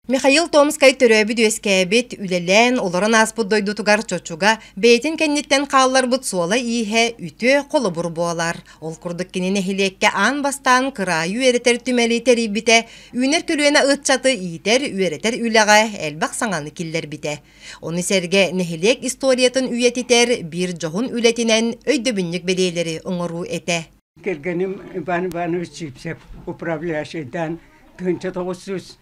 Михаил Томскай төрөбі дөскәбет үлелен оларын аспыд дойдутугар чочуга бейтин кенниттен қаллар бұд суала ihe үтө қолы бұр болар. Ол күрдік кеніне хилекке ан бастан кырайы өретер түмәли терибите, үйнер көлуена ытчаты иетер өретер үлеға әлбақ саңаны киллер бите. Оны серге нехилек историятын үйетитер бір жоғын үлетінен өйдөбіннік белейлері ұңыру ете. Келгенім Иван Иванович Чипсеп, управляющийдан 1969-1974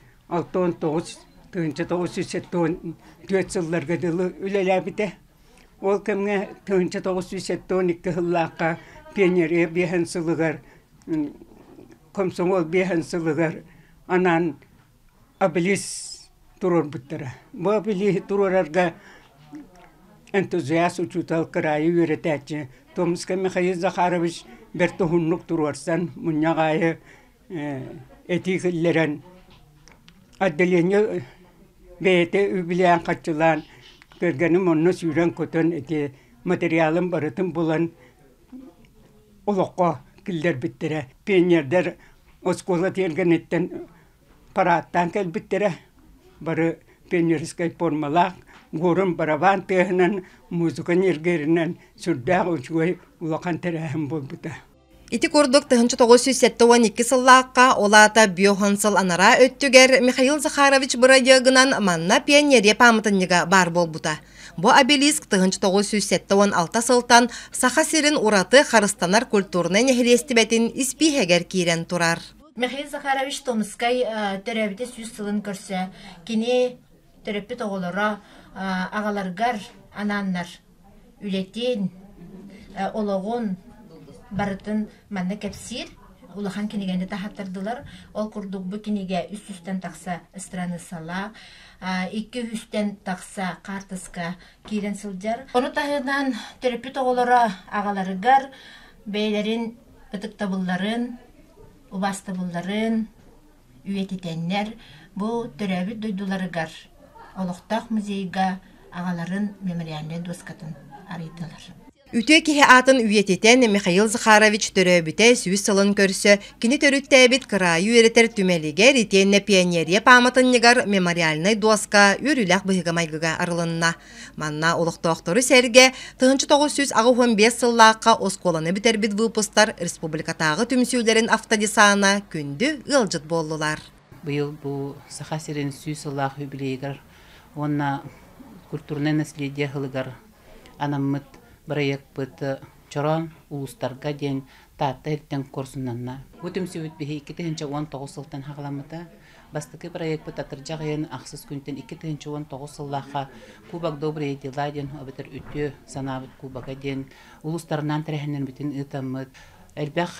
жылларға дылы үлеләбіде. Ол кемге 1972 жыллаққа пионерия бейхен сылығар, комсомол бейхен сылығар, анан обелис турор бұттыра. Бұл обелис турорарға энтузиаст учутал крайы үйретәтші. Томска Михаил Захарович бір тұхынлық турорсан, мұннағайы этикілерін Addeleni beyte übileyen kaçılan görgenim onu süren kötün eti materyalın barıtın bulan uluqa killer bittire. Pionierler oskola telgen etten parattan kel bittire. Barı pionieriskay formalak gorun baravan tehnen muzikan yergerinden sürdağ uçuy ulaqan terahim bolbuta. Ити курдук 1972 сыллааққа олата биохансыл анара өттүгер Михаил Захарович Бұрайдығынан манна пионерия памытынныға бар болбута. Бу обелиск 1976 сылтан саха сирин ураты харыстанар культурны нехилестибетін испихегер кирен турар. Михаил Захарович Томскай төрәбіде сүз сылын көрсі, кені төрәппі тоғылыра ағаларғар ананнар үлетен, олығын, барытын манна кепсир, улахан кенегенде тахаттардылар. Ол курдук бу кенеге үст-үстен тақса страны сала, икки үстен тақса картыска кирен сылжар. Оны тахыдан терапевт оголора агаларыгар бейлерин ытыктабылларын, убастабылларын, үйететеннер бу терапевт дойдуларыгар. Олуқтақ музейга агаларын мемориальный доскатын арыйтылар. Үтө кихе атын үйететен Михаил Захарович төрөбүте сүз сылын көрсө, кини төрүттәбит кырайы өретер түмелигер итенне пионерия памытыннигар мемориальный доска үрүләк быгамайгыга арылынна. Манна олуқтоқтору серге 1995 сыллаққа осколаны битербит выпустар республикатағы түмсүүлерин автодесана күндү ылжыт болдулар. Быйыл бу сахасирин сүз сыллақ юбилейгар, онна культурный наследие хылыгар анаммыт проект быты чорон улустарга ден татта эртен курсунанна. Өтім сөйт бихи 2019 сылтан хағаламыта. Бастықы проект быт атыржағын ақсыз күнтен 2019 сыллаға Кубак добрые дела ден обытыр үтті санабыт Кубаға ден улустарынан тәрәхінен бітін ұтамыд. Әлбәқ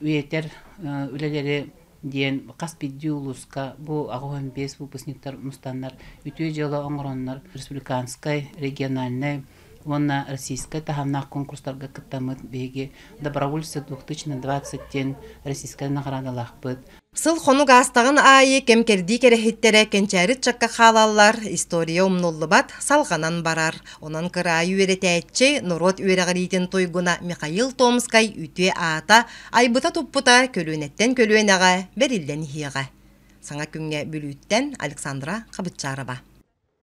үйетер үлелері ден Қаспидди улуска бу ағуын 5 выпускниктар мұстаннар үтті жылы оңыроннар республиканскай, региональный Вонна российская тахамнах конкурстарга кыттамыт беги добровольцы 2020-тен российская наградалах быт. Сыл хону гастагын айы кемкерди керехиттере кенчәрит чакка халаллар история умнуллубат салганан барар. Онан кырайы үйретәтче Нурот үйрәгәритен тойгуна Михаил Томскай үтүе ата айбыта туппута көлөнеттен көлөнәгә берилден хига. Саңа күнгә бүлүттен Александра Кабытчарова.